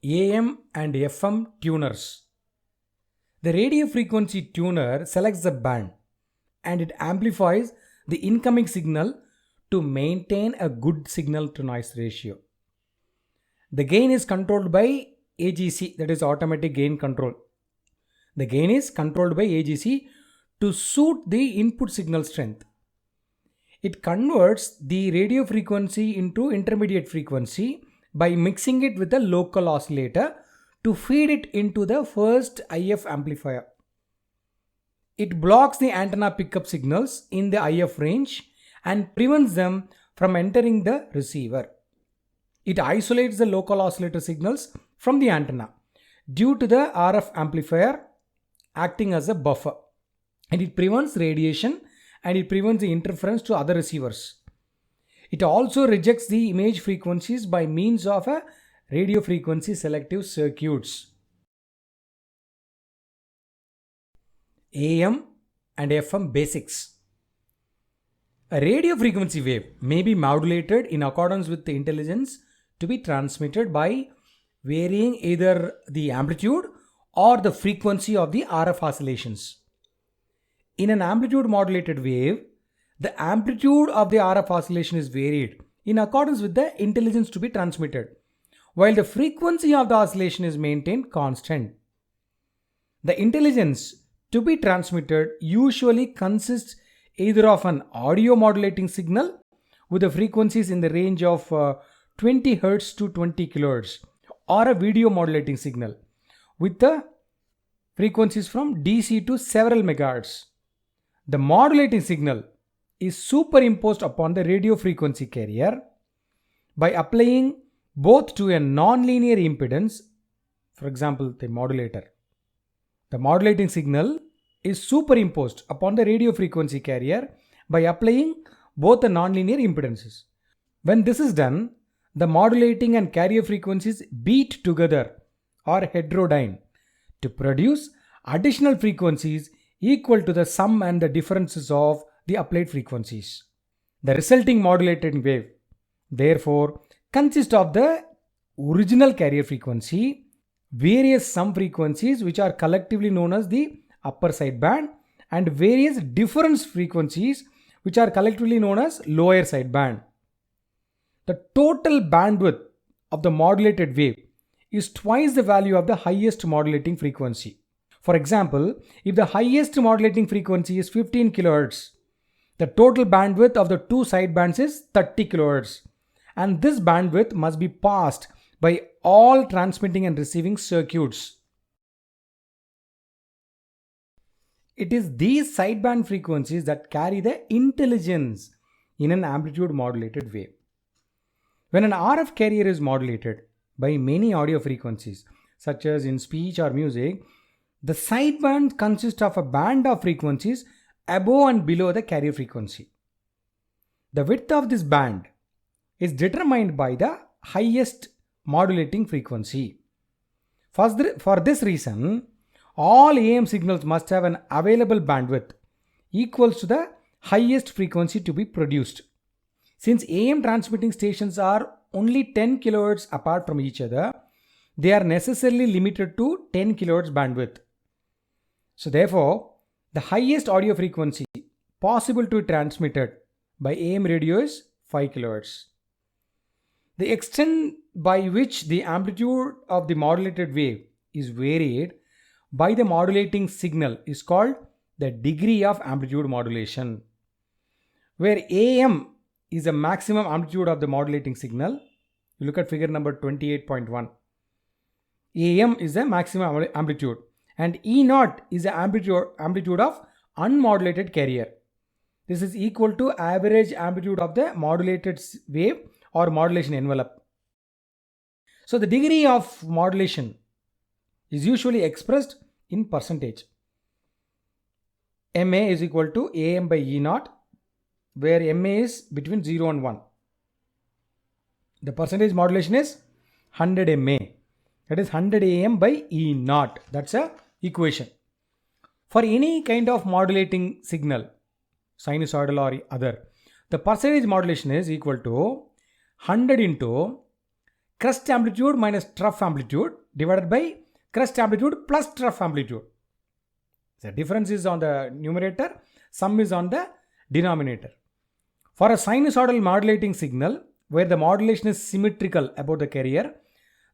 AM and FM tuners. The radio frequency tuner selects the band and it amplifies the incoming signal to maintain a good signal to noise ratio. The gain is controlled by AGC, that is automatic gain control. The gain is controlled by AGC to suit the input signal strength. It converts the radio frequency into intermediate frequency by mixing it with a local oscillator to feed it into the first IF amplifier. It blocks the antenna pickup signals in the IF range and prevents them from entering the receiver. It isolates the local oscillator signals from the antenna due to the RF amplifier acting as a buffer, and it prevents radiation and it prevents the interference to other receivers. It also rejects the image frequencies by means of a radio frequency selective circuits. AM and FM basics. A radio frequency wave may be modulated in accordance with the intelligence to be transmitted by varying either the amplitude or the frequency of the RF oscillations. In an amplitude modulated wave, the amplitude of the RF oscillation is varied in accordance with the intelligence to be transmitted, while the frequency of the oscillation is maintained constant. The intelligence to be transmitted usually consists either of an audio modulating signal with the frequencies in the range of 20 Hz to 20 kHz, or a video modulating signal with the frequencies from DC to several megahertz. The modulating signal is superimposed upon the radio frequency carrier by applying both to a non-linear impedance, for example, the modulator. The modulating signal is superimposed upon the radio frequency carrier by applying both the non-linear impedances. When this is done, the modulating and carrier frequencies beat together or heterodyne to produce additional frequencies equal to the sum and the differences of the applied frequencies. The resulting modulated wave, therefore, consists of the original carrier frequency, various sum frequencies which are collectively known as the upper sideband, and various difference frequencies which are collectively known as lower sideband. The total bandwidth of the modulated wave is twice the value of the highest modulating frequency. For example, if the highest modulating frequency is 15 kHz, the total bandwidth of the two sidebands is 30 kHz, and this bandwidth must be passed by all transmitting and receiving circuits. It is these sideband frequencies that carry the intelligence in an amplitude modulated wave. When an RF carrier is modulated by many audio frequencies, such as in speech or music, the sideband consists of a band of frequencies above and below the carrier frequency. The width of this band is determined by the highest modulating frequency. For this reason, all AM signals must have an available bandwidth equals to the highest frequency to be produced. Since AM transmitting stations are only 10 kHz apart from each other, they are necessarily limited to 10 kHz bandwidth. So therefore, the highest audio frequency possible to be transmitted by AM radio is 5 kHz. The extent by which the amplitude of the modulated wave is varied by the modulating signal is called the degree of amplitude modulation, where AM is the maximum amplitude of the modulating signal. You look at figure number 28.1. AM is the maximum amplitude and E0 is the amplitude of unmodulated carrier. This is equal to average amplitude of the modulated wave or modulation envelope. So the degree of modulation is usually expressed in percentage. MA is equal to AM by E0, where MA is between 0 and 1. The percentage modulation is 100 MA. That is 100 AM by E0. That's a equation. For any kind of modulating signal, sinusoidal or other, the percentage modulation is equal to 100 into crest amplitude minus trough amplitude divided by crest amplitude plus trough amplitude. The difference is on the numerator, sum is on the denominator. For a sinusoidal modulating signal where the modulation is symmetrical about the carrier,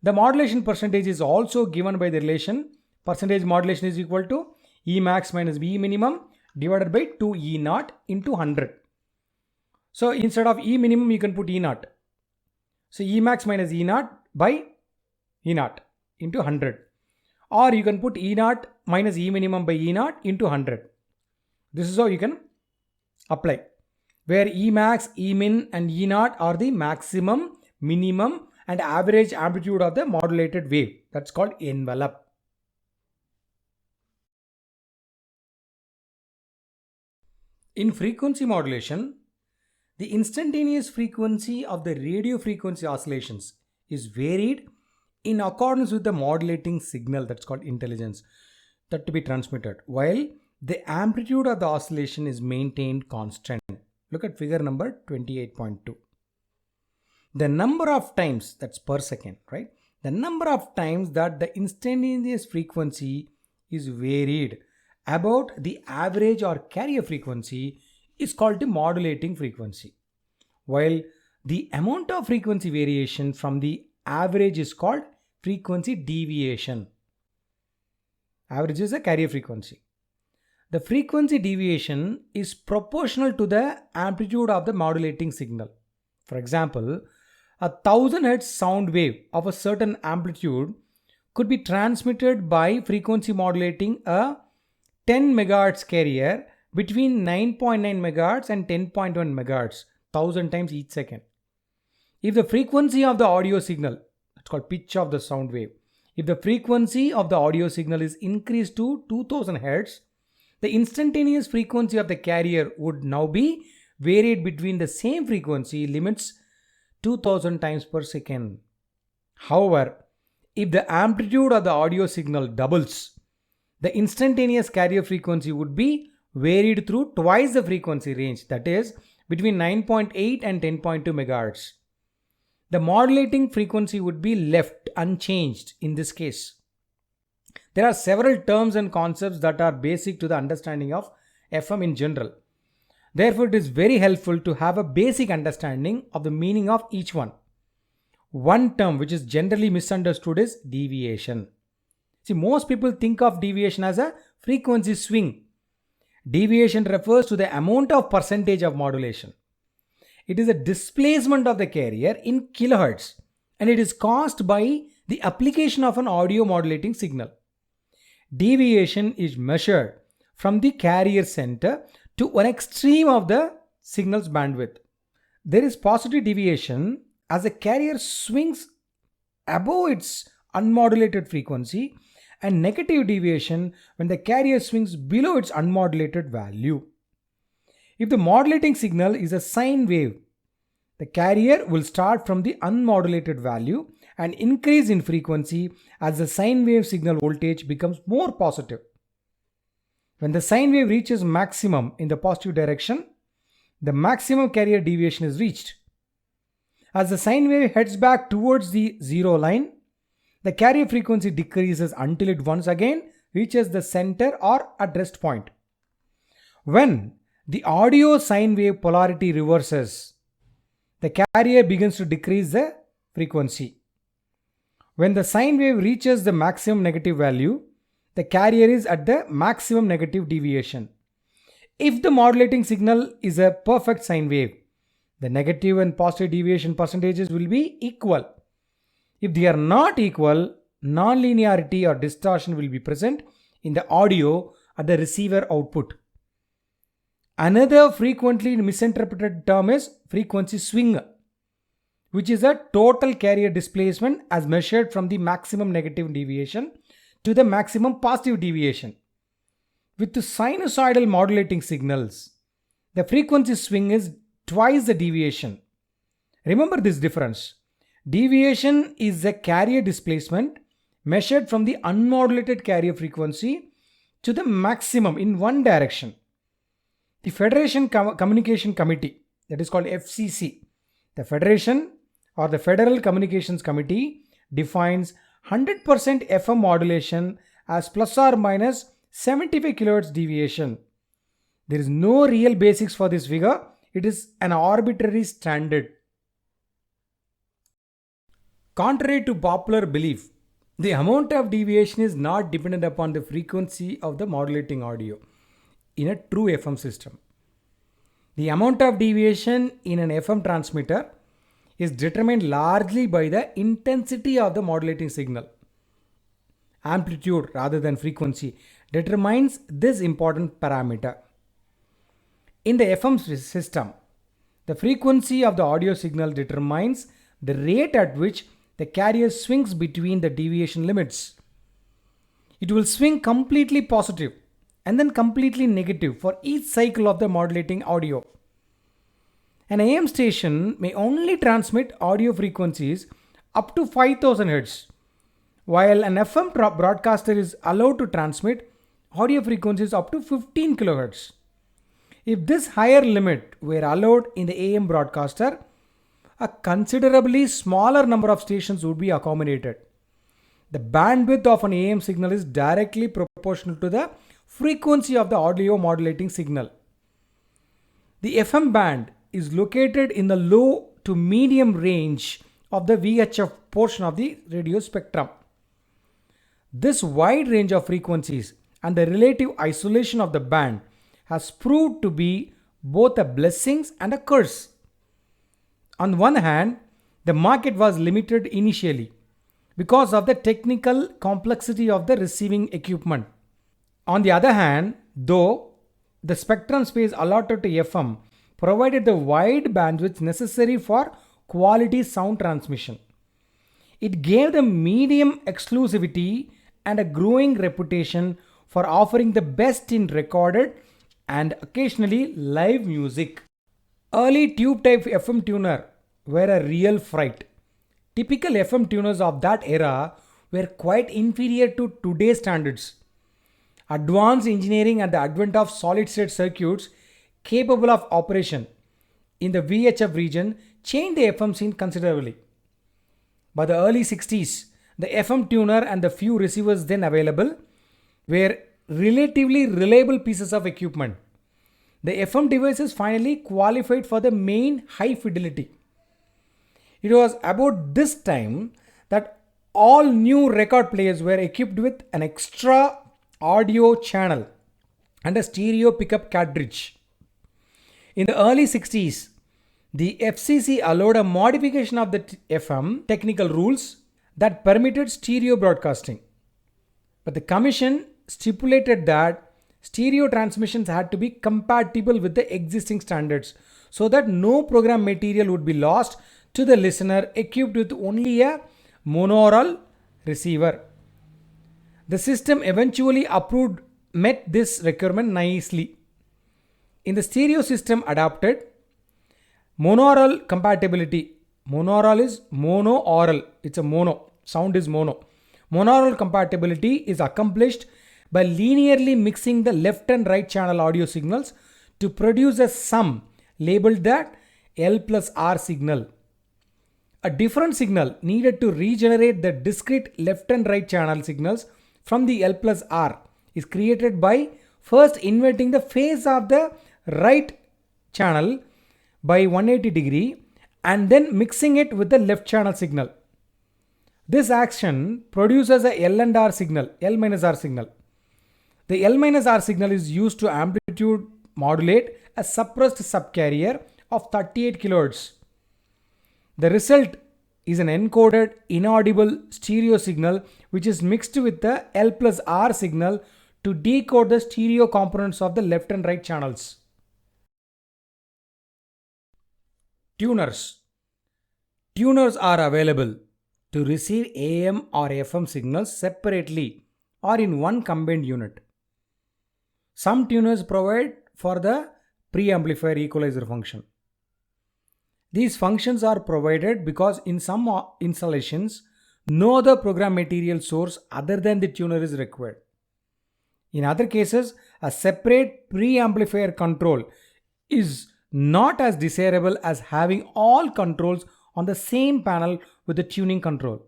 the modulation percentage is also given by the relation percentage modulation is equal to E max minus E minimum divided by 2 E naught into 100. So instead of E minimum, you can put E naught. So E max minus E naught by E naught into 100. Or you can put E naught minus E minimum by E naught into 100. This is how you can apply. Where E max, E min and E naught are the maximum, minimum and average amplitude of the modulated wave. That's called envelope. In frequency modulation, the instantaneous frequency of the radio frequency oscillations is varied in accordance with the modulating signal, that's called intelligence, that to be transmitted, while the amplitude of the oscillation is maintained constant. Look at figure number 28.2. The number of times, that's per second, right? The number of times that the instantaneous frequency is varied about the average or carrier frequency is called the modulating frequency, while the amount of frequency variation from the average is called frequency deviation. Average is a carrier frequency. The frequency deviation is proportional to the amplitude of the modulating signal. For example, a 1000 Hz sound wave of a certain amplitude could be transmitted by frequency modulating a 10 MHz carrier between 9.9 MHz and 10.1 MHz, 1000 times each second. If the frequency of the audio signal, it's called pitch of the sound wave, if the frequency of the audio signal is increased to 2000 Hz, the instantaneous frequency of the carrier would now be varied between the same frequency limits 2000 times per second. However, if the amplitude of the audio signal doubles, the instantaneous carrier frequency would be varied through twice the frequency range, that is between 9.8 and 10.2 MHz. The modulating frequency would be left unchanged in this case. There are several terms and concepts that are basic to the understanding of FM in general. Therefore, it is very helpful to have a basic understanding of the meaning of each one. One term which is generally misunderstood is deviation. See, most people think of deviation as a frequency swing. Deviation refers to the amount of percentage of modulation. It is a displacement of the carrier in kilohertz and it is caused by the application of an audio modulating signal. Deviation is measured from the carrier center to one extreme of the signal's bandwidth. There is positive deviation as the carrier swings above its unmodulated frequency and negative deviation when the carrier swings below its unmodulated value. If the modulating signal is a sine wave, the carrier will start from the unmodulated value and increase in frequency as the sine wave signal voltage becomes more positive. When the sine wave reaches maximum in the positive direction, the maximum carrier deviation is reached. As the sine wave heads back towards the zero line, the carrier frequency decreases until it once again reaches the center or at rest point. When the audio sine wave polarity reverses, the carrier begins to decrease the frequency. When the sine wave reaches the maximum negative value, the carrier is at the maximum negative deviation. If the modulating signal is a perfect sine wave, the negative and positive deviation percentages will be equal. If they are not equal, nonlinearity or distortion will be present in the audio at the receiver output. Another frequently misinterpreted term is frequency swing, which is a total carrier displacement as measured from the maximum negative deviation to the maximum positive deviation. With the sinusoidal modulating signals, the frequency swing is twice the deviation. Remember this difference. Deviation is the carrier displacement measured from the unmodulated carrier frequency to the maximum in one direction. The Federation Communication Committee, that is called FCC, the Federation or the Federal Communications Committee defines 100% FM modulation as plus or minus 75 kHz deviation. There is no real basics for this figure. It is an arbitrary standard. Contrary to popular belief, the amount of deviation is not dependent upon the frequency of the modulating audio in a true FM system. The amount of deviation in an FM transmitter is determined largely by the intensity of the modulating signal. Amplitude rather than frequency determines this important parameter. In the FM system, the frequency of the audio signal determines the rate at which the carrier swings between the deviation limits. It will swing completely positive and then completely negative for each cycle of the modulating audio. An AM station may only transmit audio frequencies up to 5000 Hz, while an FM broadcaster is allowed to transmit audio frequencies up to 15 kHz. If this higher limit were allowed in the AM broadcaster, a considerably smaller number of stations would be accommodated. The bandwidth of an AM signal is directly proportional to the frequency of the audio modulating signal. The FM band is located in the low to medium range of the VHF portion of the radio spectrum. This wide range of frequencies and the relative isolation of the band has proved to be both a blessing and a curse. On one hand, the market was limited initially because of the technical complexity of the receiving equipment. On the other hand, though, the spectrum space allotted to FM provided the wide bandwidth necessary for quality sound transmission. It gave them medium exclusivity and a growing reputation for offering the best in recorded and occasionally live music. Early tube type FM tuner were a real fright. Typical FM tuners of that era were quite inferior to today's standards. Advanced engineering and the advent of solid state circuits capable of operation in the VHF region changed the FM scene considerably. By the early 60s, the FM tuner and the few receivers then available were relatively reliable pieces of equipment. The FM devices finally qualified for the main high fidelity. It was about this time that all new record players were equipped with an extra audio channel and a stereo pickup cartridge. In the early 60s, the FCC allowed a modification of the FM technical rules that permitted stereo broadcasting. But the commission stipulated that stereo transmissions had to be compatible with the existing standards so that no program material would be lost to the listener equipped with only a monaural receiver. The system eventually met this requirement nicely. In the stereo system adopted, monaural compatibility. Monaural is mono-aural. It's a mono. Sound is mono. Monaural compatibility is accomplished by linearly mixing the left and right channel audio signals to produce a sum labeled that L plus R signal. A different signal needed to regenerate the discrete left and right channel signals from the L plus R is created by first inverting the phase of the right channel by 180 degree and then mixing it with the left channel signal. This action produces a L and R signal, L minus R signal. The L minus R signal is used to amplitude modulate a suppressed subcarrier of 38 kHz. The result is an encoded inaudible stereo signal which is mixed with the L plus R signal to decode the stereo components of the left and right channels. Tuners. Tuners are available to receive AM or FM signals separately or in one combined unit. Some tuners provide for the preamplifier equalizer function. These functions are provided because in some installations, no other program material source other than the tuner is required. In other cases, a separate preamplifier control is not as desirable as having all controls on the same panel with the tuning control.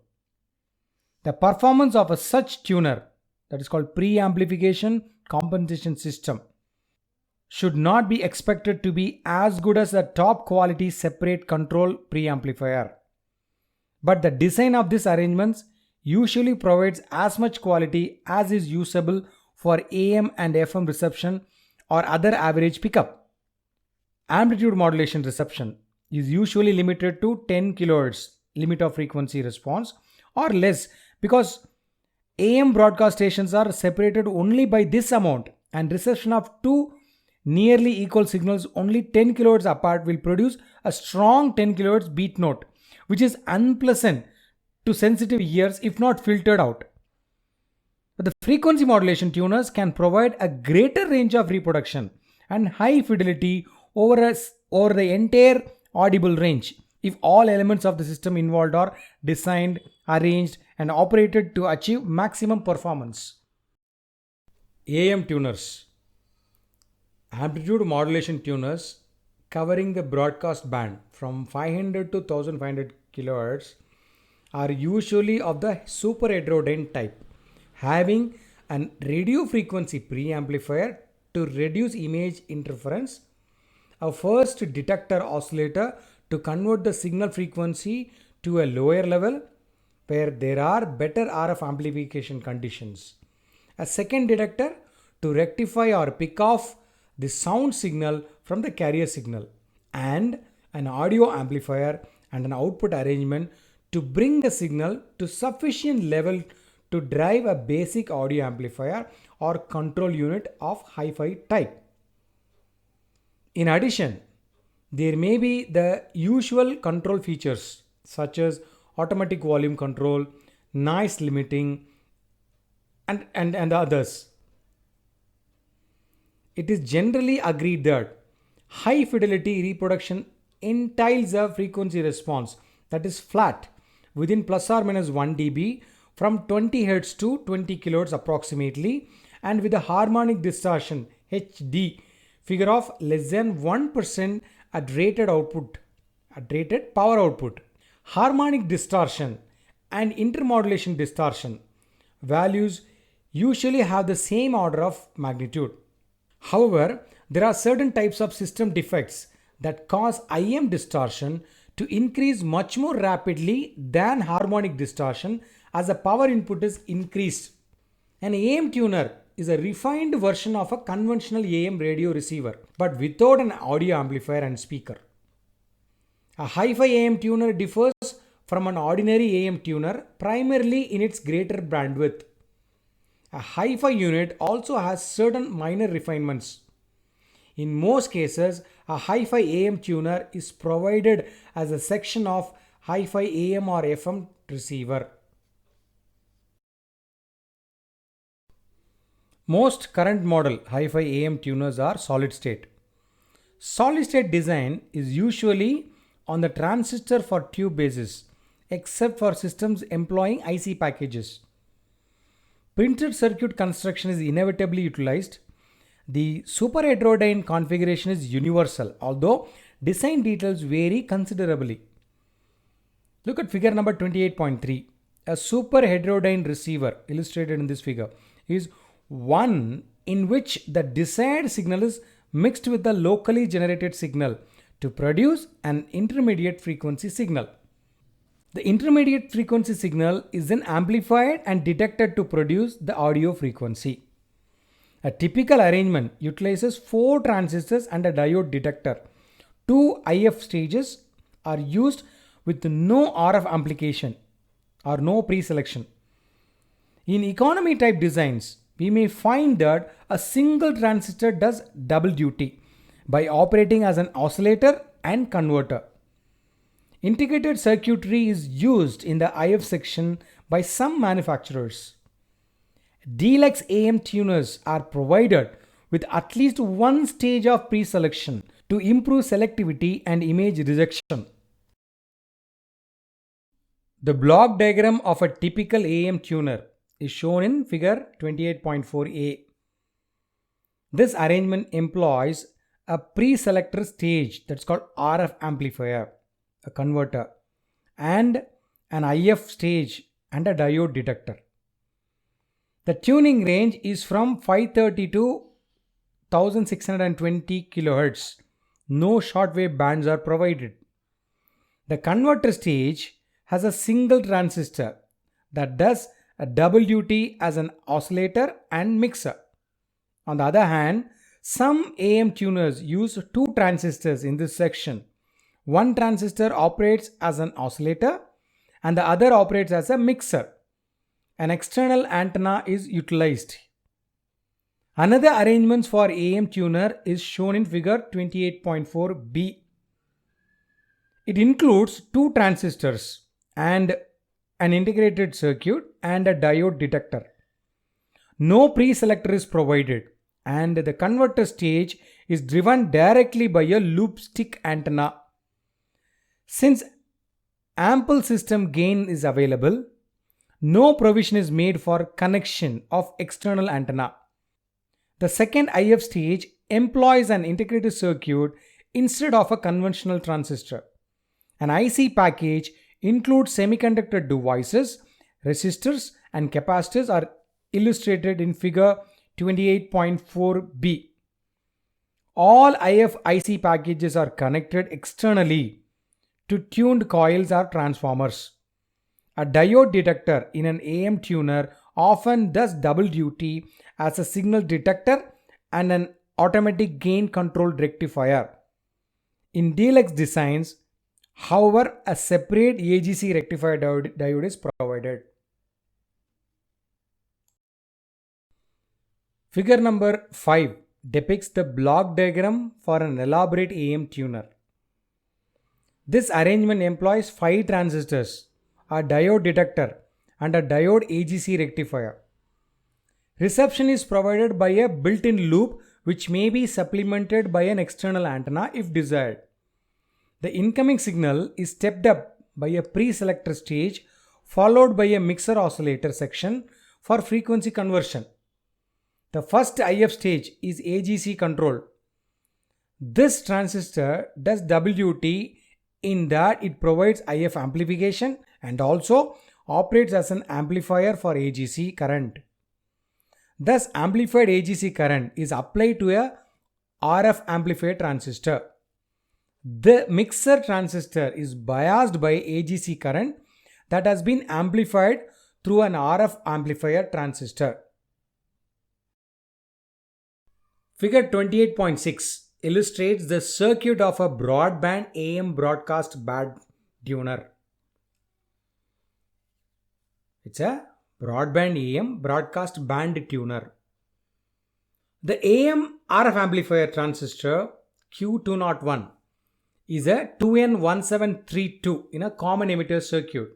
The performance of a such tuner, that is called pre-amplification compensation system, should not be expected to be as good as a top quality separate control preamplifier. But the design of these arrangements usually provides as much quality as is usable for AM and FM reception or other average pickup. Amplitude modulation reception is usually limited to 10 kHz limit of frequency response or less, because AM broadcast stations are separated only by this amount, and reception of two nearly equal signals only 10 kHz apart will produce a strong 10 kHz beat note, which is unpleasant to sensitive ears if not filtered out. But the frequency modulation tuners can provide a greater range of reproduction and high fidelity over the entire audible range if all elements of the system involved are designed, arranged, and operated to achieve maximum performance. AM tuners. Amplitude modulation tuners covering the broadcast band from 500 to 1500 kHz are usually of the super heterodyne type, having an radio frequency preamplifier to reduce image interference, a first detector oscillator to convert the signal frequency to a lower level where there are better RF amplification conditions, a second detector to rectify or pick off the sound signal from the carrier signal, and an audio amplifier and an output arrangement to bring the signal to sufficient level to drive a basic audio amplifier or control unit of hi-fi type. In addition, there may be the usual control features such as automatic volume control, noise limiting, and others. It is generally agreed that high fidelity reproduction entails a frequency response that is flat within plus or minus 1 dB from 20 Hz to 20 kHz approximately, and with a harmonic distortion HD figure of less than 1% at rated power output. Harmonic distortion and intermodulation distortion values usually have the same order of magnitude. However, there are certain types of system defects that cause IM distortion to increase much more rapidly than harmonic distortion as the power input is increased. An AM tuner is a refined version of a conventional AM radio receiver, but without an audio amplifier and speaker. A hi-fi AM tuner differs from an ordinary AM tuner primarily in its greater bandwidth. A hi-fi unit also has certain minor refinements. In most cases, a hi-fi AM tuner is provided as a section of hi-fi AM or FM receiver. Most current model hi-fi AM tuners are solid state. Solid state design is usually on the transistor for tube basis, except for systems employing IC packages. Printed circuit construction is inevitably utilized. The super heterodyne configuration is universal, although design details vary considerably. Look at figure number 28.3. A super heterodyne receiver illustrated in this figure is one in which the desired signal is mixed with the locally generated signal to produce an intermediate frequency signal. The intermediate frequency signal is then amplified and detected to produce the audio frequency. A typical arrangement utilizes 4 transistors and a diode detector. 2 IF stages are used with no RF amplification or no pre-selection. In economy type designs, we may find that a single transistor does double duty by operating as an oscillator and converter. Integrated circuitry is used in the IF section by some manufacturers. Deluxe AM tuners are provided with at least one stage of pre-selection to improve selectivity and image rejection. The block diagram of a typical AM tuner is shown in figure 28.4a. This arrangement employs a pre-selector stage that's called RF amplifier, a converter, and an IF stage and a diode detector. The tuning range is from 530 to 1620 kHz. No shortwave bands are provided. The converter stage has a single transistor that does a double duty as an oscillator and mixer. On the other hand, some AM tuners use two transistors in this section. One transistor operates as an oscillator and the other operates as a mixer. An external antenna is utilized. Another arrangement for AM tuner is shown in figure 28.4b. It includes two transistors and an integrated circuit and a diode detector. No pre-selector is provided and the converter stage is driven directly by a loop stick antenna. Since ample system gain is available, no provision is made for connection of external antenna. The second IF stage employs an integrated circuit instead of a conventional transistor. An IC package includes semiconductor devices, resistors and capacitors are illustrated in figure 28.4b. All IF IC packages are connected externally to tuned coils or transformers. A diode detector in an AM tuner often does double duty as a signal detector and an automatic gain controlled rectifier. In deluxe designs, however, a separate AGC rectifier diode is provided. Figure number 5 depicts the block diagram for an elaborate AM tuner. This arrangement employs 5 transistors, a diode detector and a diode AGC rectifier. Reception is provided by a built-in loop which may be supplemented by an external antenna if desired. The incoming signal is stepped up by a pre-selector stage followed by a mixer oscillator section for frequency conversion. The first IF stage is AGC controlled. This transistor does WT in that it provides IF amplification and also operates as an amplifier for AGC current. Thus, amplified AGC current is applied to a RF amplifier transistor. The mixer transistor is biased by AGC current that has been amplified through an RF amplifier transistor. Figure 28.6 illustrates the circuit of a broadband AM broadcast band tuner. It's a broadband AM broadcast band tuner. The AM RF amplifier transistor Q201 is a 2N1732 in a common emitter circuit.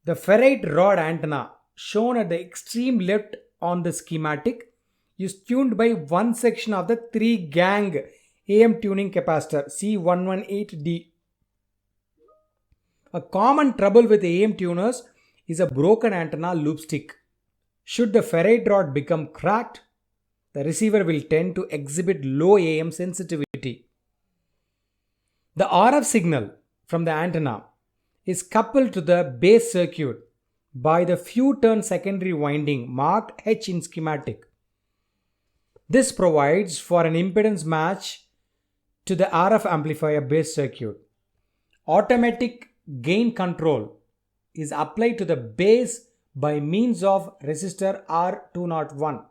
The ferrite rod antenna shown at the extreme left on the schematic is tuned by one section of the 3-gang AM tuning capacitor C118D. A common trouble with AM tuners is a broken antenna loop stick. Should the ferrite rod become cracked, the receiver will tend to exhibit low AM sensitivity. The RF signal from the antenna is coupled to the base circuit by the few turn secondary winding marked H in schematic. This provides for an impedance match to the RF amplifier base circuit. Automatic gain control is applied to the base by means of resistor R201.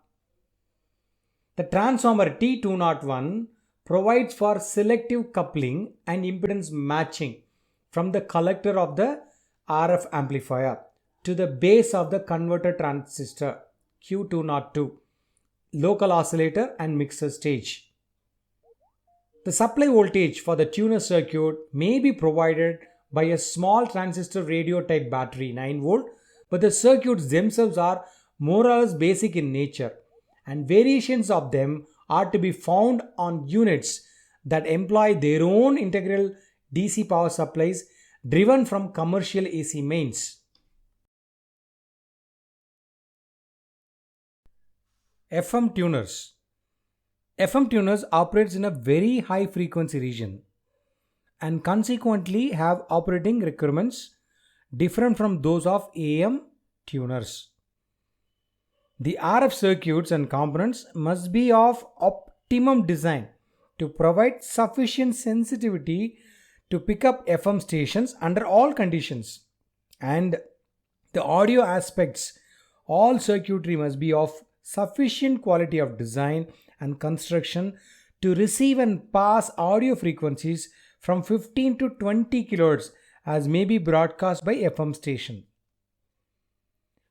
The transformer T201 provides for selective coupling and impedance matching from the collector of the RF amplifier to the base of the converter transistor Q202, local oscillator and mixer stage. The supply voltage for the tuner circuit may be provided by a small transistor radio type battery 9 volt, but the circuits themselves are more or less basic in nature and variations of them are to be found on units that employ their own integral DC power supplies driven from commercial AC mains. FM tuners. FM tuners operates in a very high frequency region. and consequently have operating requirements different from those of AM tuners. The RF circuits and components must be of optimum design to provide sufficient sensitivity to pick up FM stations under all conditions. And the audio aspects, all circuitry must be of sufficient quality of design and construction to receive and pass audio frequencies from 15 to 20 kHz as may be broadcast by FM station.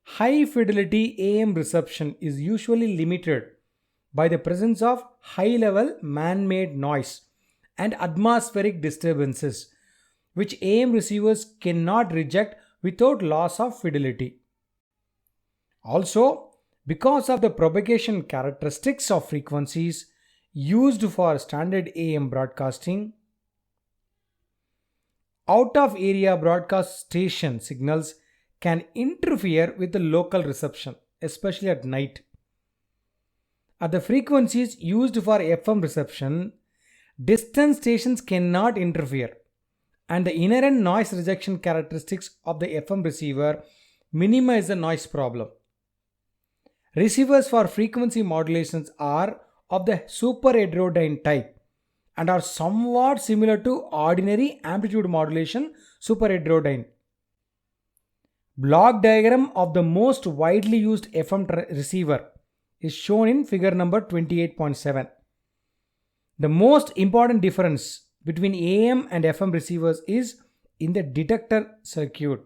High fidelity AM reception is usually limited by the presence of high level man made noise and atmospheric disturbances, which AM receivers cannot reject without loss of fidelity. Also, because of the propagation characteristics of frequencies used for standard AM broadcasting, out of area broadcast station signals can interfere with the local reception, especially at night. At the frequencies used for FM reception, distant stations cannot interfere, and the inherent noise rejection characteristics of the FM receiver minimize the noise problem. Receivers for frequency modulations are of the super heterodyne type and are somewhat similar to ordinary amplitude modulation super heterodyne. Block diagram of the most widely used FM receiver is shown in figure number 28.7. The most important difference between AM and FM receivers is in the detector circuit.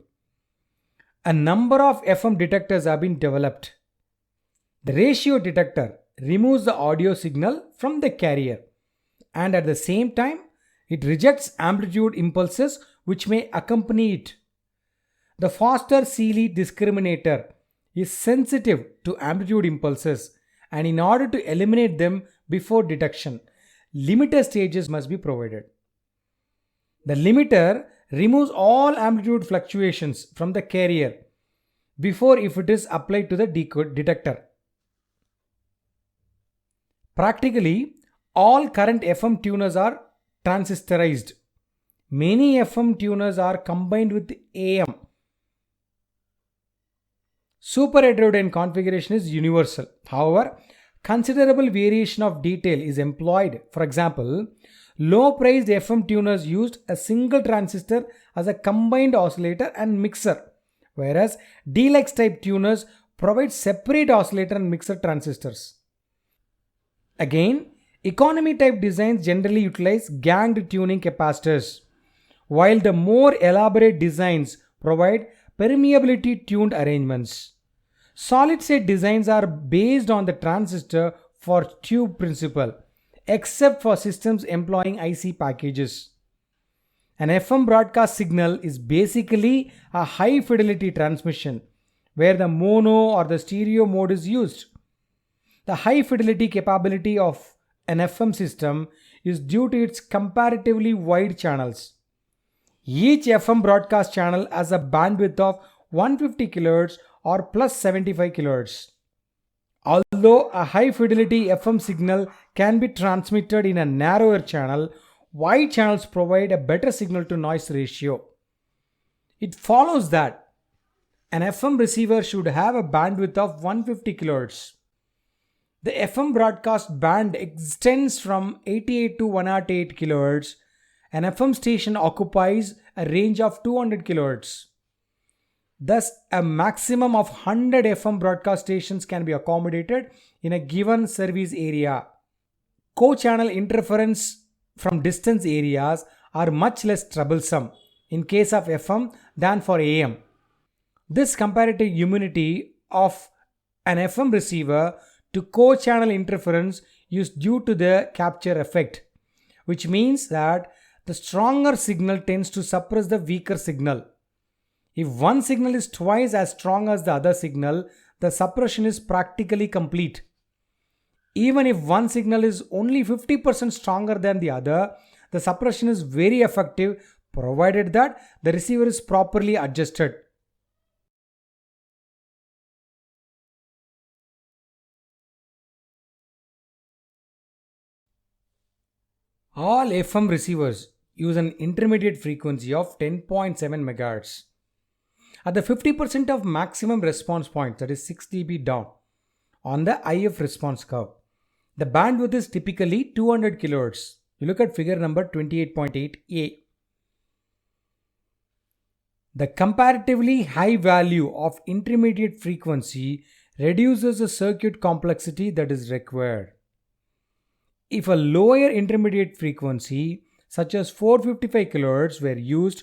A number of FM detectors have been developed. The ratio detector removes the audio signal from the carrier, and at the same time it rejects amplitude impulses which may accompany it. The Foster Seeley discriminator is sensitive to amplitude impulses, and in order to eliminate them before detection, limiter stages must be provided. The limiter removes all amplitude fluctuations from the carrier before if it is applied to the detector. Practically, all current FM tuners are transistorized. Many FM tuners are combined with AM. Super heterodyne configuration is universal. However, considerable variation of detail is employed. For example, low-priced FM tuners used a single transistor as a combined oscillator and mixer, whereas deluxe type tuners provide separate oscillator and mixer transistors. Again, economy type designs generally utilize ganged tuning capacitors, while the more elaborate designs provide permeability tuned arrangements. Solid state designs are based on the transistor for tube principle, except for systems employing IC packages. An FM broadcast signal is basically a high fidelity transmission where the mono or the stereo mode is used. The high fidelity capability of an FM system is due to its comparatively wide channels. Each FM broadcast channel has a bandwidth of 150 kHz or plus 75 kHz. Although a high fidelity FM signal can be transmitted in a narrower channel, wide channels provide a better signal to noise ratio. It follows that an FM receiver should have a bandwidth of 150 kHz. The FM broadcast band extends from 88 to 108 kHz. An FM station occupies a range of 200 kHz. Thus, a maximum of 100 FM broadcast stations can be accommodated in a given service area. Co-channel interference from distance areas are much less troublesome in case of FM than for AM. This comparative immunity of an FM receiver to co-channel interference is due to the capture effect, which means that the stronger signal tends to suppress the weaker signal. If one signal is twice as strong as the other signal, the suppression is practically complete. Even if one signal is only 50% stronger than the other, the suppression is very effective provided that the receiver is properly adjusted. All FM receivers use an intermediate frequency of 10.7 MHz. At the 50% of maximum response point, that is 6 dB down, on the IF response curve, the bandwidth is typically 200 kHz. You look at figure number 28.8a. The comparatively high value of intermediate frequency reduces the circuit complexity that is required. If a lower intermediate frequency, such as 455 kHz, were used,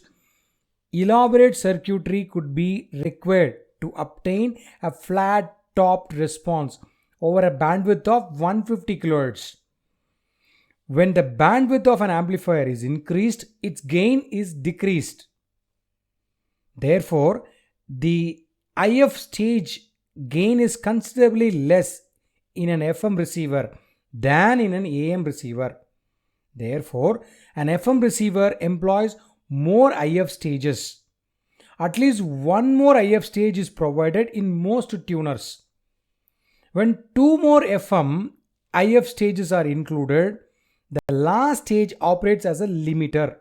elaborate circuitry could be required to obtain a flat topped response over a bandwidth of 150 kHz. When the bandwidth of an amplifier is increased, its gain is decreased. Therefore, the IF stage gain is considerably less in an FM receiver than in an AM receiver. Therefore, an FM receiver employs more IF stages. At least one more IF stage is provided in most tuners. When two more FM IF stages are included, the last stage operates as a limiter.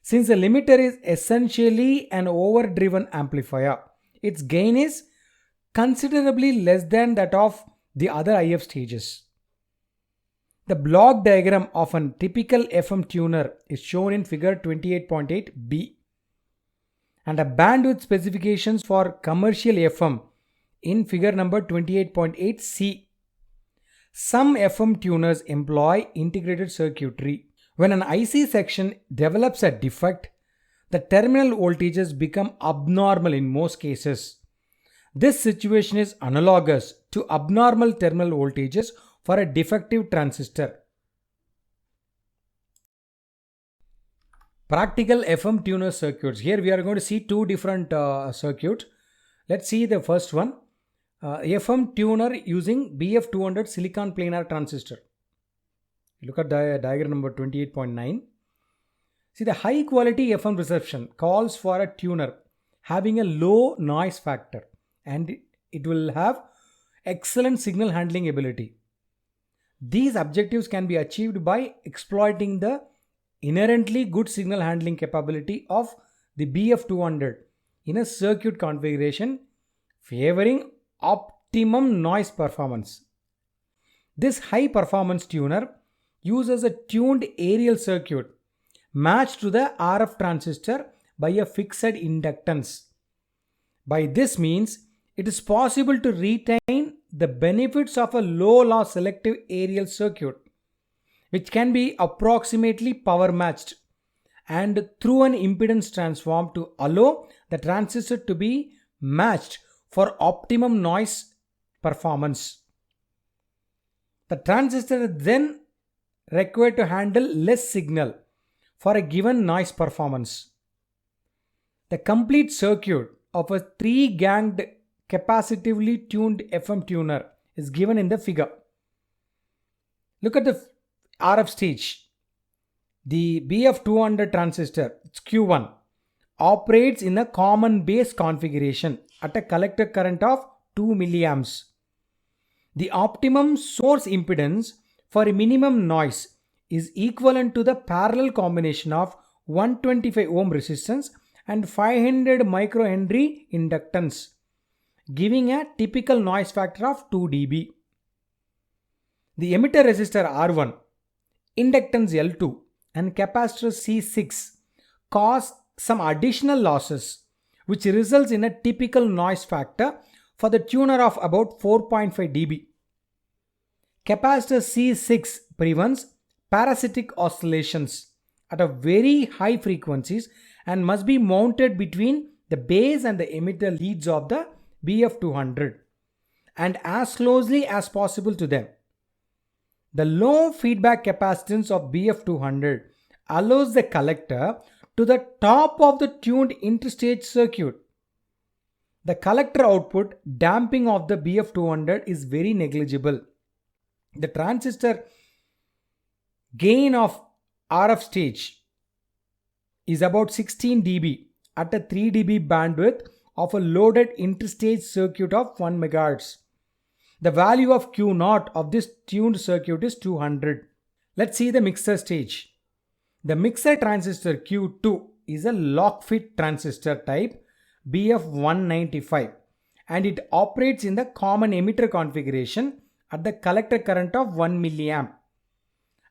Since the limiter is essentially an overdriven amplifier, its gain is considerably less than that of the other IF stages. The block diagram of a typical FM tuner is shown in figure 28.8b, and a bandwidth specifications for commercial FM in figure number 28.8c. Some FM tuners employ integrated circuitry. When an IC section develops a defect, the terminal voltages become abnormal in most cases. This situation is analogous to abnormal terminal voltages for a defective transistor. Practical FM tuner circuits. Here we are going to see two different circuits. Let's see the first one. FM tuner using BF200 silicon planar transistor. Look at diagram number 28.9. See, the high quality FM reception calls for a tuner having a low noise factor, and it will have excellent signal handling ability. These objectives can be achieved by exploiting the inherently good signal handling capability of the BF200 in a circuit configuration favoring optimum noise performance. This high performance tuner uses a tuned aerial circuit matched to the RF transistor by a fixed inductance. By this means, it is possible to retain the benefits of a low loss selective aerial circuit, which can be approximately power matched, and through an impedance transform to allow the transistor to be matched for optimum noise performance. The transistor is then required to handle less signal for a given noise performance. The complete circuit of a 3-ganged capacitively tuned FM tuner is given in the figure. Look at the RF stage. The BF200 transistor, it's Q1, operates in a common base configuration at a collector current of 2 milliamps. The optimum source impedance for a minimum noise is equivalent to the parallel combination of 125 ohm resistance and 500 microhenry inductance, giving a typical noise factor of 2 dB. The emitter resistor R1, inductance L2 and capacitor C6 cause some additional losses, which results in a typical noise factor for the tuner of about 4.5 dB. Capacitor C6 prevents parasitic oscillations at a very high frequencies and must be mounted between the base and the emitter leads of the BF200 and as closely as possible to them. The low feedback capacitance of BF200 allows the collector to the top of the tuned interstage circuit. The collector output damping of the BF200 is very negligible. The transistor gain of RF stage is about 16 dB at a 3 dB bandwidth of a loaded interstage circuit of 1 MHz. The value of Q0 of this tuned circuit is 200. Let's see the mixer stage. The mixer transistor Q2 is a lock-fit transistor type BF195 and it operates in the common emitter configuration at the collector current of 1 milliamp.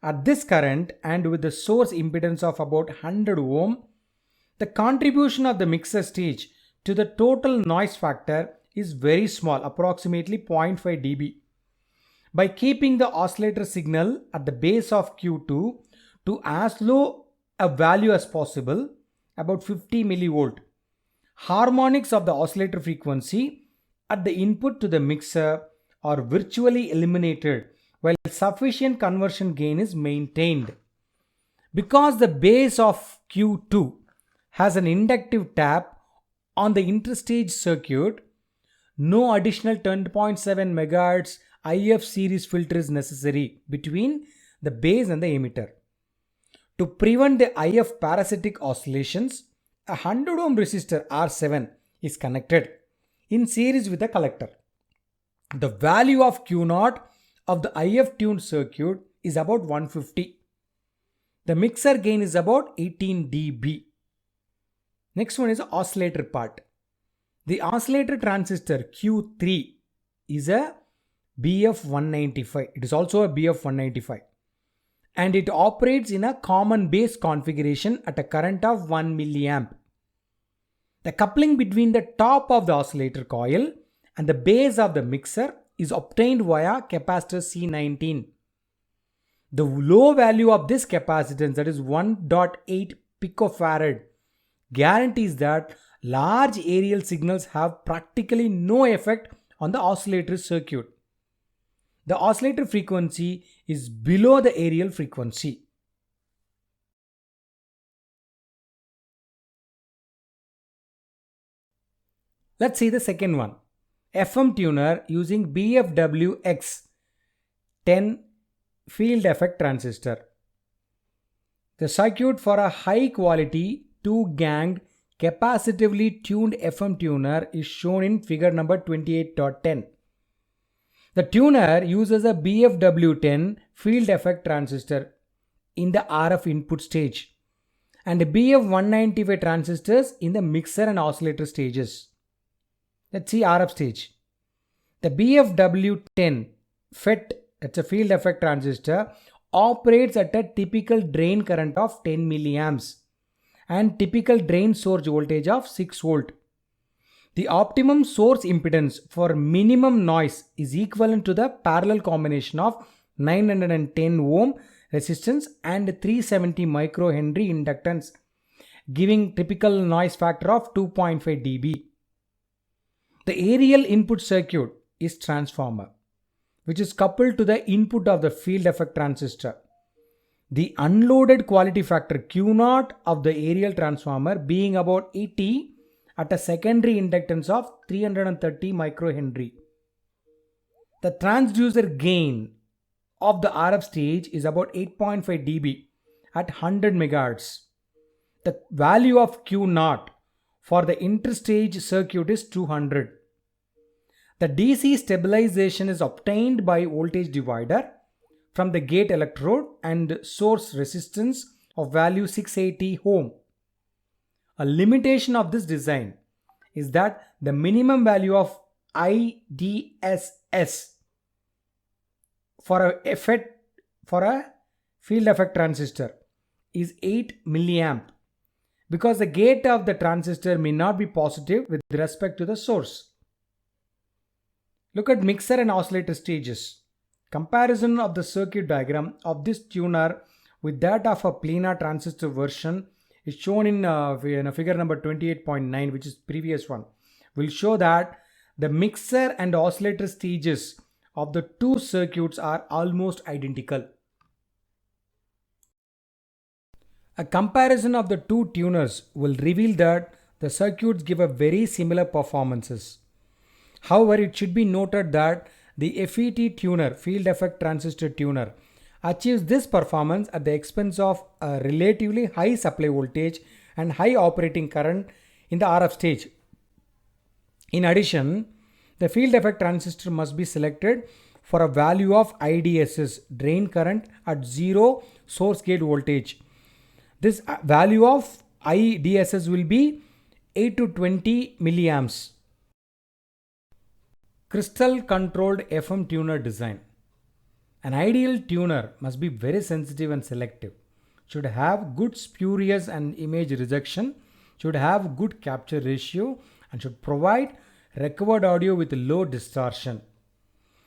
At this current and with the source impedance of about 100 ohm, the contribution of the mixer stage to the total noise factor is very small, approximately 0.5 dB. By keeping the oscillator signal at the base of Q2 to as low a value as possible, about 50 millivolt, harmonics of the oscillator frequency at the input to the mixer are virtually eliminated while sufficient conversion gain is maintained. Because the base of Q2 has an inductive tap on the interstage circuit, no additional 10.7 MHz IF series filter is necessary between the base and the emitter. To prevent the IF parasitic oscillations, a 100 ohm resistor R7 is connected in series with the collector. The value of Q0 of the IF tuned circuit is about 150. The mixer gain is about 18 dB. Next one is the oscillator part. The oscillator transistor Q3 is a BF195. It is also a BF195 and it operates in a common base configuration at a current of 1 milliamp. The coupling between the top of the oscillator coil and the base of the mixer is obtained via capacitor C19. The low value of this capacitance, that is 1.8 picofarad, guarantees that large aerial signals have practically no effect on the oscillator circuit. The oscillator frequency is below the aerial frequency. Let's see the second one. FM tuner using BFWX10 field effect transistor. The circuit for a high quality 2-ganged capacitively tuned FM tuner is shown in figure number 28.10. The tuner uses a BFW10 field effect transistor in the RF input stage and BF195 transistors in the mixer and oscillator stages. Let's see RF stage. The BFW10 FET, that's a field effect transistor, operates at a typical drain current of 10 milliamps and typical drain source voltage of 6 volt. The optimum source impedance for minimum noise is equivalent to the parallel combination of 910 ohm resistance and 370 microhenry inductance, giving typical noise factor of 2.5 dB. The aerial input circuit is transformer, which is coupled to the input of the field effect transistor. The unloaded quality factor Q0 of the aerial transformer being about 80 at a secondary inductance of 330 microhenry. The transducer gain of the RF stage is about 8.5 dB at 100 MHz. The value of Q0 for the interstage circuit is 200. The DC stabilization is obtained by voltage divider from the gate electrode and source resistance of value 680 ohm. A limitation of this design is that the minimum value of IDSS for a field effect transistor is 8 milliamp because the gate of the transistor may not be positive with respect to the source. Look at mixer and oscillator stages. Comparison of the circuit diagram of this tuner with that of a planar transistor version is shown in figure number 28.9, which is previous one. Will show that the mixer and oscillator stages of the two circuits are almost identical. A comparison of the two tuners will reveal that the circuits give a very similar performances. However, it should be noted that the FET tuner, field effect transistor tuner, achieves this performance at the expense of a relatively high supply voltage and high operating current in the RF stage. In addition, the field effect transistor must be selected for a value of IDSS, drain current at zero source gate voltage, This value of IDSS will be 8 to 20 milliamps. Crystal controlled FM tuner design. An ideal tuner must be very sensitive and selective, should have good spurious and image rejection, should have good capture ratio, and should provide recovered audio with low distortion.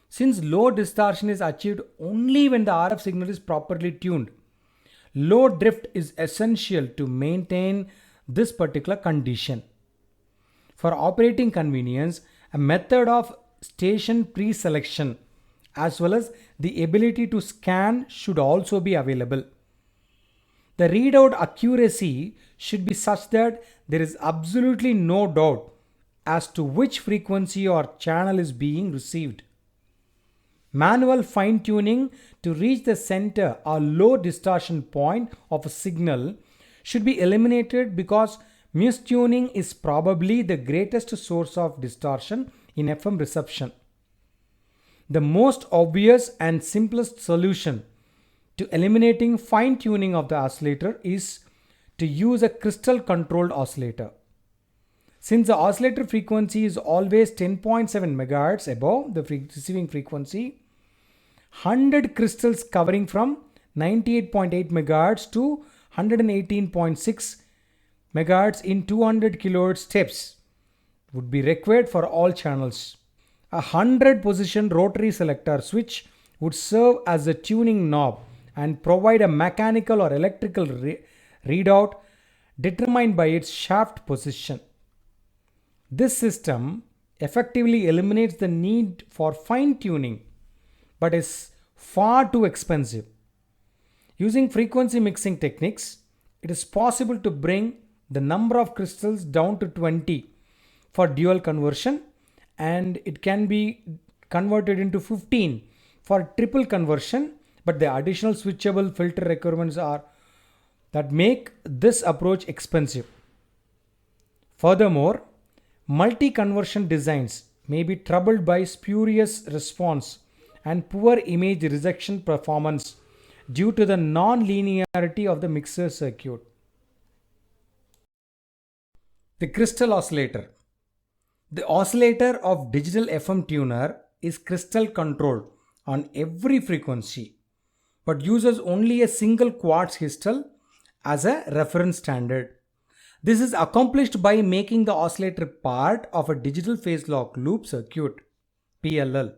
Since low distortion is achieved only when the RF signal is properly tuned, low drift is essential to maintain this particular condition. For operating convenience, a method of station pre-selection as well as the ability to scan should also be available. The readout accuracy should be such that there is absolutely no doubt as to which frequency or channel is being received. Manual fine-tuning to reach the center or low distortion point of a signal should be eliminated because mistuning is probably the greatest source of distortion in FM reception. The most obvious and simplest solution to eliminating fine-tuning of the oscillator is to use a crystal controlled oscillator. Since the oscillator frequency is always 10.7 MHz above the receiving frequency, 100 crystals covering from 98.8 MHz to 118.6 MHz in 200 kHz steps would be required for all channels. A 100 position rotary selector switch would serve as a tuning knob and provide a mechanical or electrical readout determined by its shaft position. This system effectively eliminates the need for fine tuning but is far too expensive. Using frequency mixing techniques, it is possible to bring the number of crystals down to 20 for dual conversion, and it can be converted into 15 for triple conversion, but the additional switchable filter requirements are that make this approach expensive. Furthermore, multi-conversion designs may be troubled by spurious response and poor image rejection performance due to the non-linearity of the mixer circuit. The crystal oscillator. The oscillator of digital FM tuner is crystal controlled on every frequency, but uses only a single quartz crystal as a reference standard. This is accomplished by making the oscillator part of a digital phase lock loop circuit, PLL.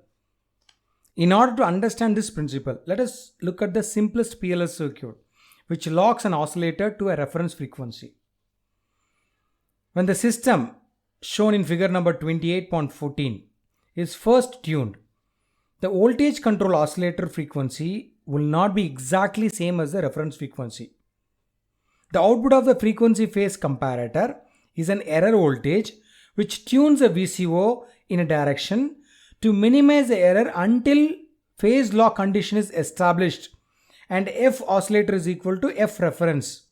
In order to understand this principle, let us look at the simplest PLL circuit, which locks an oscillator to a reference frequency. When the system, shown in figure number 28.14, is first tuned, the voltage control oscillator frequency will not be exactly same as the reference frequency. The output of the frequency phase comparator is an error voltage which tunes a VCO in a direction to minimize the error until phase lock condition is established and F oscillator is equal to F reference.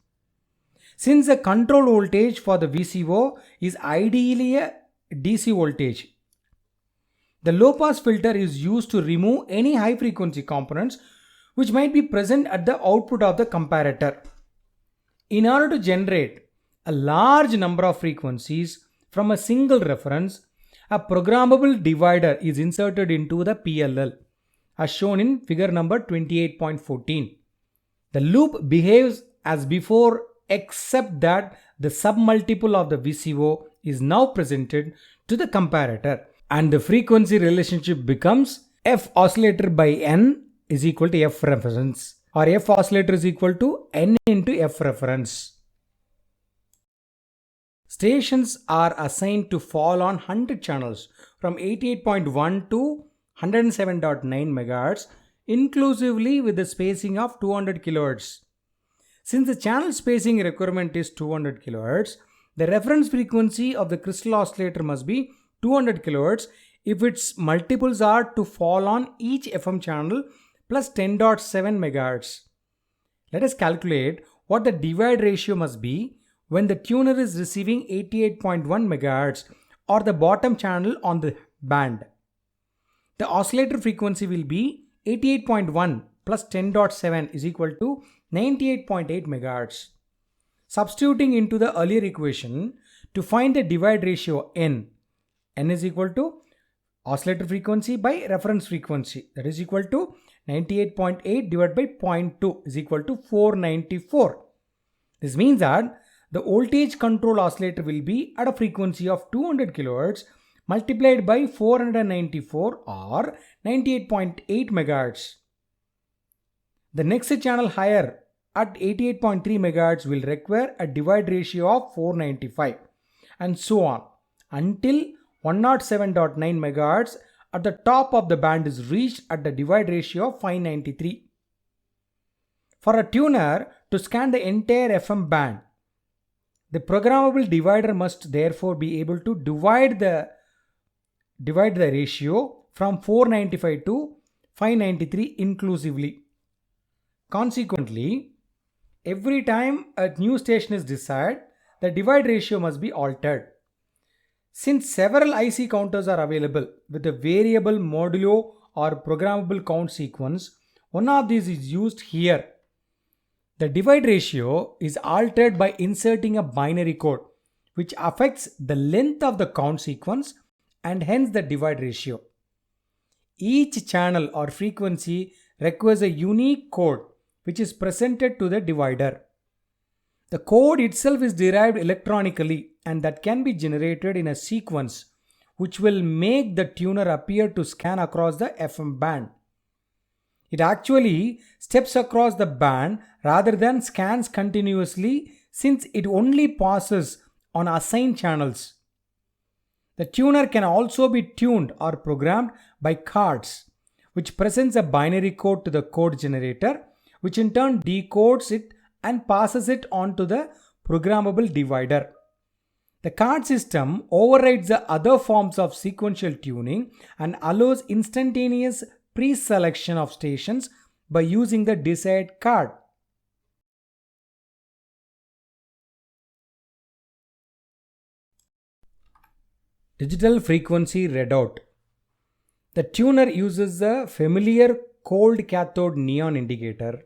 Since the control voltage for the VCO is ideally a DC voltage, the low pass filter is used to remove any high frequency components which might be present at the output of the comparator. In order to generate a large number of frequencies from a single reference, a programmable divider is inserted into the PLL, as shown in figure number 28.14. The loop behaves as before except that the submultiple of the VCO is now presented to the comparator and the frequency relationship becomes F oscillator by N is equal to F reference, or F oscillator is equal to N into F reference. Stations are assigned to fall on 100 channels from 88.1 to 107.9 MHz inclusively with the spacing of 200 kHz. Since the channel spacing requirement is 200 kHz, the reference frequency of the crystal oscillator must be 200 kHz if its multiples are to fall on each FM channel plus 10.7 MHz. Let us calculate what the divide ratio must be when the tuner is receiving 88.1 MHz or the bottom channel on the band. The oscillator frequency will be 88.1 plus 10.7 is equal to 98.8 MHz. Substituting into the earlier equation to find the divide ratio n is equal to oscillator frequency by reference frequency, that is equal to 98.8 divided by 0.2 is equal to 494. This means that the voltage control oscillator will be at a frequency of 200 kHz multiplied by 494 or 98.8 MHz. The next channel higher at 88.3 MHz will require a divide ratio of 495 and so on until 107.9 MHz at the top of the band is reached at the divide ratio of 593. For a tuner to scan the entire FM band, the programmable divider must therefore be able to divide the ratio from 495 to 593 inclusively. Consequently, every time a new station is desired, the divide ratio must be altered. Since several IC counters are available with a variable modulo or programmable count sequence, one of these is used here. The divide ratio is altered by inserting a binary code which affects the length of the count sequence and hence the divide ratio. Each channel or frequency requires a unique code which is presented to the divider. The code itself is derived electronically and that can be generated in a sequence which will make the tuner appear to scan across the FM band. It actually steps across the band rather than scans continuously since it only passes on assigned channels. The tuner can also be tuned or programmed by cards, which presents a binary code to the code generator, which in turn decodes it and passes it on to the programmable divider. The card system overrides the other forms of sequential tuning and allows instantaneous pre-selection of stations by using the desired card. Digital frequency readout. The tuner uses the familiar cold cathode neon indicator,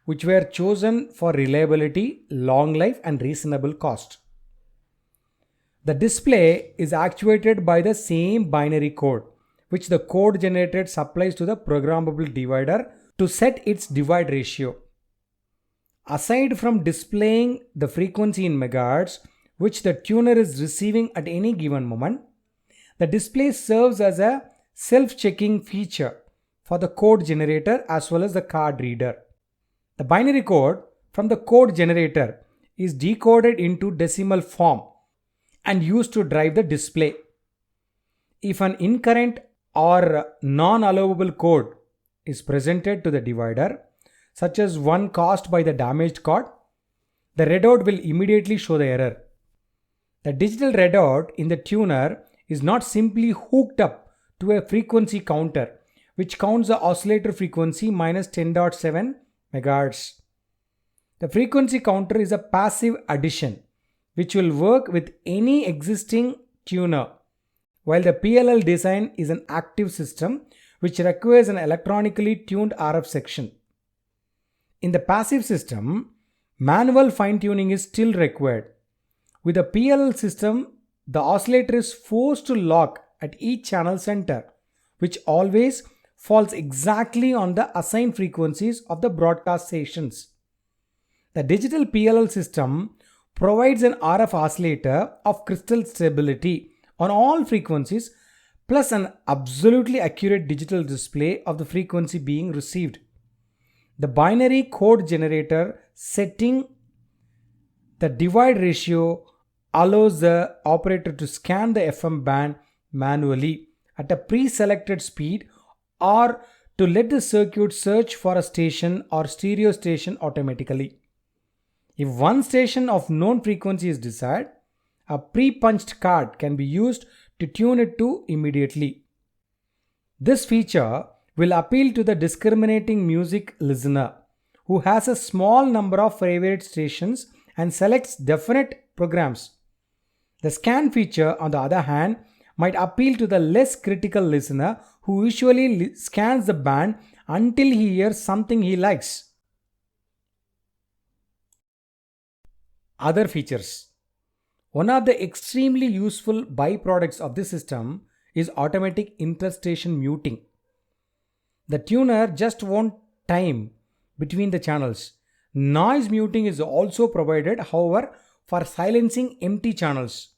which were chosen for reliability, long life, and reasonable cost. The display is actuated by the same binary code, which the code generator supplies to the programmable divider to set its divide ratio. Aside from displaying the frequency in megahertz, which the tuner is receiving at any given moment, the display serves as a self-checking feature for the code generator as well as the card reader. The binary code from the code generator is decoded into decimal form and used to drive the display. If an incorrect or non-allowable code is presented to the divider, such as one caused by the damaged card, the readout will immediately show the error. The digital readout in the tuner is not simply hooked up to a frequency counter, which counts the oscillator frequency minus 10.7 MHz. The frequency counter is a passive addition which will work with any existing tuner, while the PLL design is an active system which requires an electronically tuned RF section. In the passive system, manual fine-tuning is still required. With a PLL system, the oscillator is forced to lock at each channel center, which always falls exactly on the assigned frequencies of the broadcast stations. The digital PLL system provides an RF oscillator of crystal stability on all frequencies plus an absolutely accurate digital display of the frequency being received. The binary code generator setting the divide ratio allows the operator to scan the FM band manually at a pre-selected speed or to let the circuit search for a station or stereo station automatically. If one station of known frequency is desired, a pre-punched card can be used to tune it to immediately. This feature will appeal to the discriminating music listener who has a small number of favorite stations and selects definite programs. The scan feature, on the other hand, might appeal to the less critical listener who usually scans the band until he hears something he likes. Other features. One of the extremely useful byproducts of this system is automatic interstation muting. The tuner just won't time between the channels. Noise muting is also provided, however, for silencing empty channels.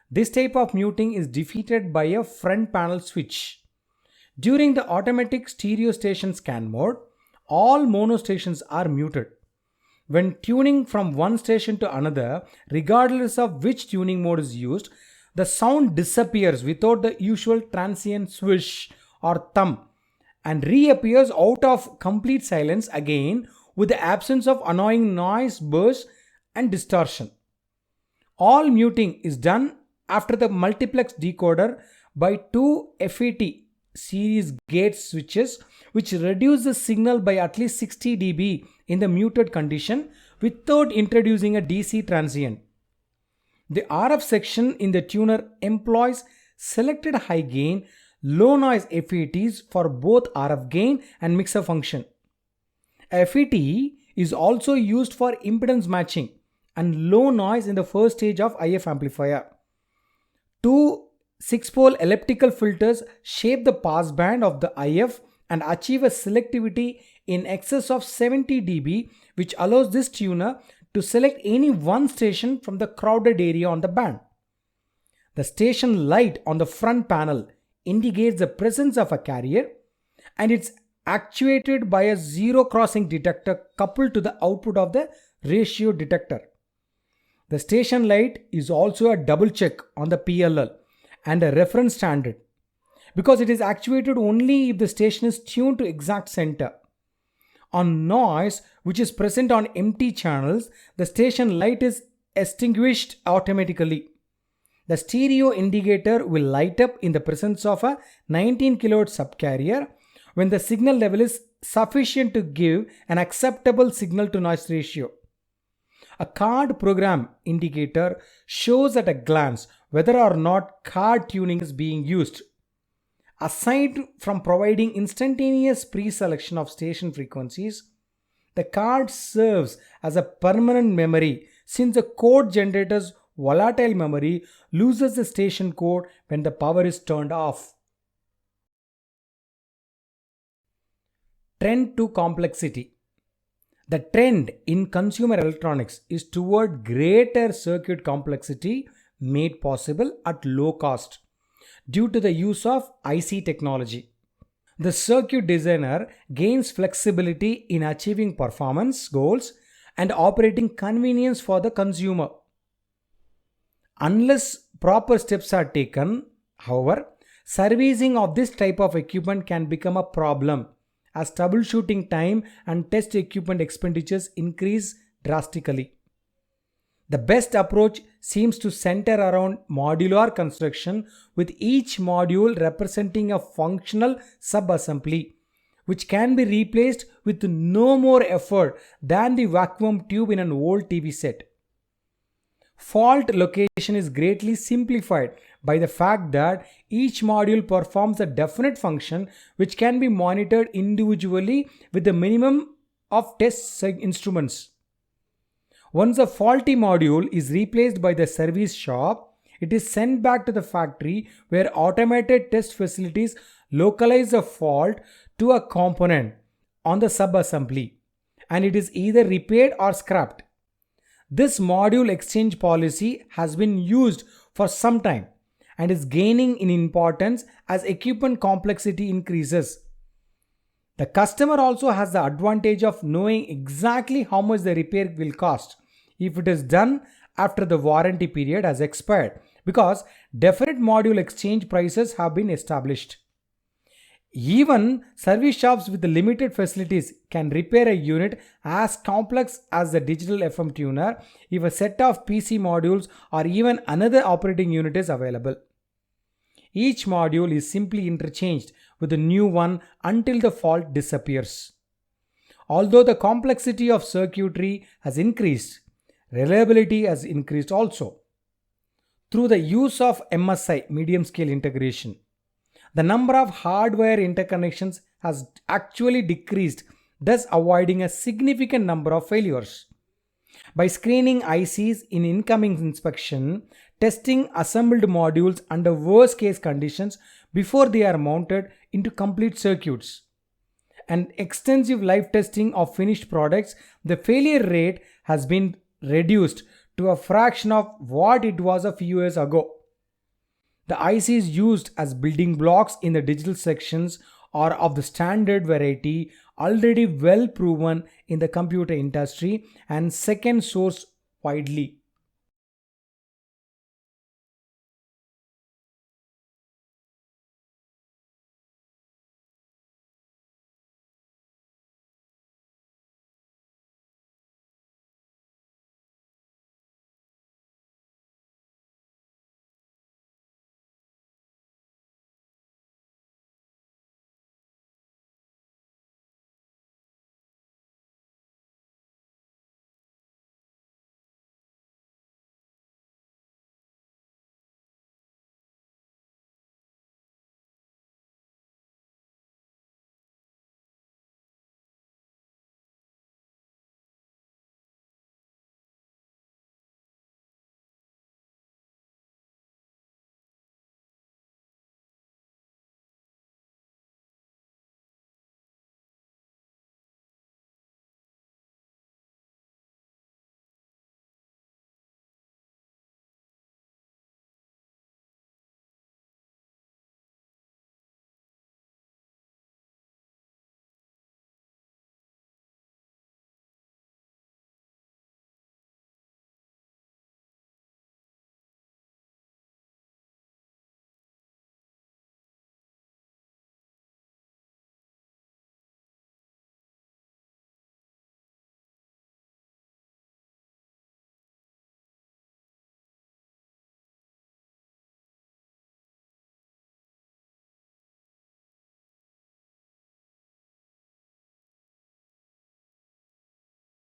This type of muting is defeated by a front panel switch. During the automatic stereo station scan mode, all mono stations are muted. When tuning from one station to another, regardless of which tuning mode is used, the sound disappears without the usual transient swish or thump and reappears out of complete silence again with the absence of annoying noise, bursts, and distortion. All muting is done after the multiplex decoder by two FET series gate switches, which reduce the signal by at least 60 dB in the muted condition without introducing a DC transient. The RF section in the tuner employs selected high gain, low noise FETs for both RF gain and mixer function. FET is also used for impedance matching and low noise in the first stage of IF amplifier. Two 6-pole elliptical filters shape the passband of the IF and achieve a selectivity in excess of 70 dB, which allows this tuner to select any one station from the crowded area on the band. The station light on the front panel indicates the presence of a carrier, and it's actuated by a zero crossing detector coupled to the output of the ratio detector. The station light is also a double check on the PLL and a reference standard, because it is actuated only if the station is tuned to exact center. On noise which is present on empty channels, the station light is extinguished automatically. The stereo indicator will light up in the presence of a 19 kHz subcarrier when the signal level is sufficient to give an acceptable signal to noise ratio. A card program indicator shows at a glance whether or not card tuning is being used. Aside from providing instantaneous pre-selection of station frequencies, the card serves as a permanent memory since the code generator's volatile memory loses the station code when the power is turned off. Trend to complexity. The trend in consumer electronics is toward greater circuit complexity made possible at low cost due to the use of IC technology. The circuit designer gains flexibility in achieving performance goals and operating convenience for the consumer. Unless proper steps are taken, however, servicing of this type of equipment can become a problem as troubleshooting time and test equipment expenditures increase drastically. The best approach seems to center around modular construction, with each module representing a functional subassembly, which can be replaced with no more effort than the vacuum tube in an old TV set. Fault location is greatly simplified by the fact that each module performs a definite function which can be monitored individually with the minimum of test instruments. Once a faulty module is replaced by the service shop, it is sent back to the factory where automated test facilities localize the fault to a component on the subassembly, and it is either repaired or scrapped. This module exchange policy has been used for some time and is gaining in importance as equipment complexity increases. The customer also has the advantage of knowing exactly how much the repair will cost if it is done after the warranty period has expired, because definite module exchange prices have been established. Even service shops with limited facilities can repair a unit as complex as the digital FM tuner if a set of PC modules or even another operating unit is available. Each module is simply interchanged with a new one until the fault disappears. Although the complexity of circuitry has increased, reliability has increased also. Through the use of MSI, medium scale integration, the number of hardware interconnections has actually decreased, thus avoiding a significant number of failures. By screening ICs in incoming inspection, testing assembled modules under worst case conditions before they are mounted into complete circuits, and extensive live testing of finished products, the failure rate has been reduced to a fraction of what it was a few years ago. The ICs used as building blocks in the digital sections are of the standard variety, already well proven in the computer industry and second sourced widely.